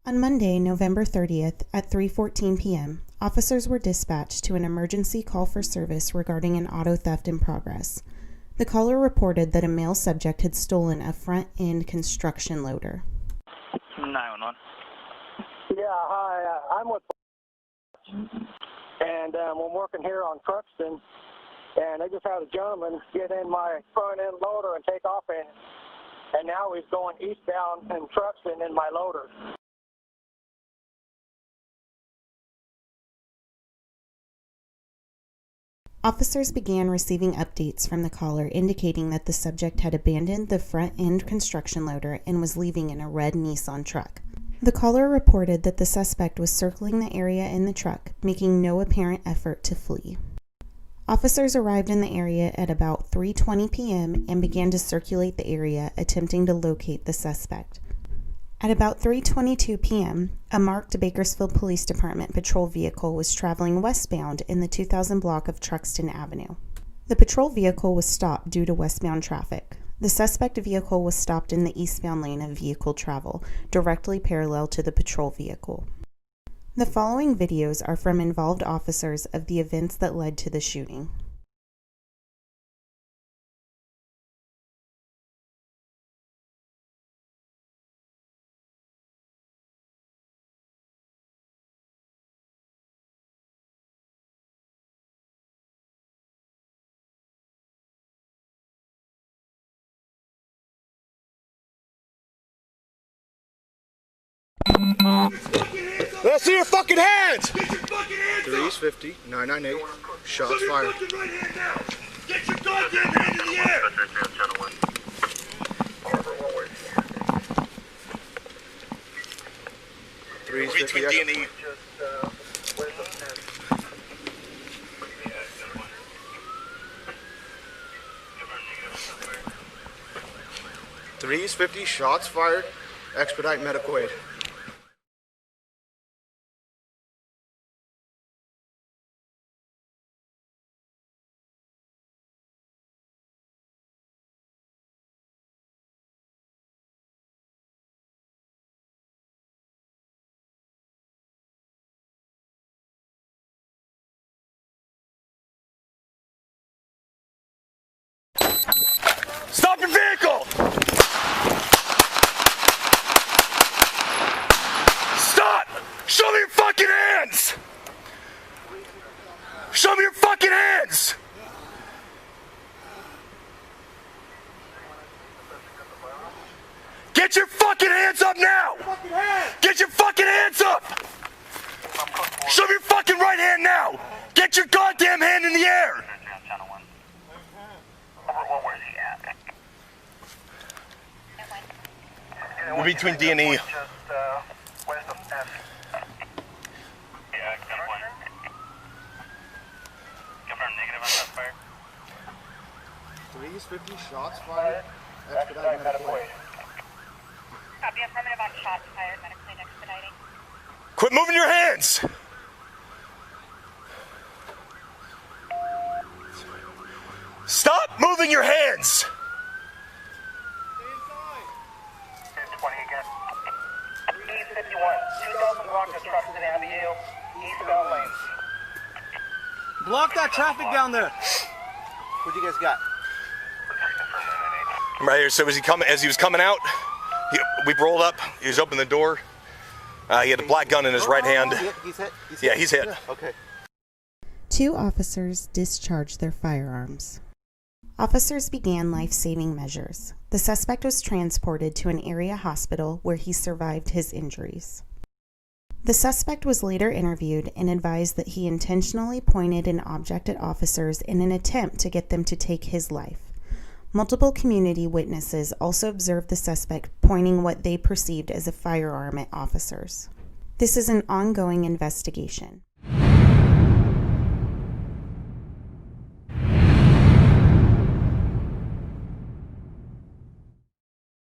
On Monday, November 30th at 3:14 p.m., officers were dispatched to an emergency call for service regarding an auto theft in progress. The caller reported that a male subject had stolen a front-end construction loader. 911. Yeah, hi. I'm with and I'm working here on Truxtun, and I just had a gentleman get in my front-end loader and take off in it. And now he's going eastbound in Truxtun in my loader. Officers began receiving updates from the caller indicating that the subject had abandoned the front-end construction loader and was leaving in a red Nissan truck. The caller reported that the suspect was circling the area in the truck, making no apparent effort to flee. Officers arrived in the area at about 3:20 p.m. and began to circulate the area, attempting to locate the suspect. At about 3:22 p.m., a marked Bakersfield Police Department patrol vehicle was traveling westbound in the 2000 block of Truxtun Avenue. The patrol vehicle was stopped due to westbound traffic. The suspect vehicle was stopped in the eastbound lane of vehicle travel, directly parallel to the patrol vehicle. The following videos are from involved officers of the events that led to the shooting. Let's see your fucking hands! Get your fucking hands 350, 998, shots Put your fired. fucking right hand down. Get your goddamn hand in the air! 350, D&E. 350, shots fired, expedite medical aid. Stop your vehicle! Stop! Show me your fucking hands! Show me your fucking hands! Get your fucking hands up now! Get your fucking hands up! Show me your fucking right hand now! Get your goddamn hand in the air! We're between D and E. 350, shots fired, expedite medical aid. Copy, affirmative on shots fired, medical aid expediting. Quit moving your hands! Stop moving your hands! 20 again. East 51, 2000 block of Truxtun Avenue, eastbound lane. Block that traffic down there. What you guys got? Right here. So as he was coming out, we rolled up. He was opening the door. He had a black gun in his right hand. He's hit. Yeah, he's hit. Okay. 2 officers discharged their firearms. Officers began life-saving measures. The suspect was transported to an area hospital where he survived his injuries. The suspect was later interviewed and advised that he intentionally pointed an object at officers in an attempt to get them to take his life. Multiple community witnesses also observed the suspect pointing what they perceived as a firearm at officers. This is an ongoing investigation.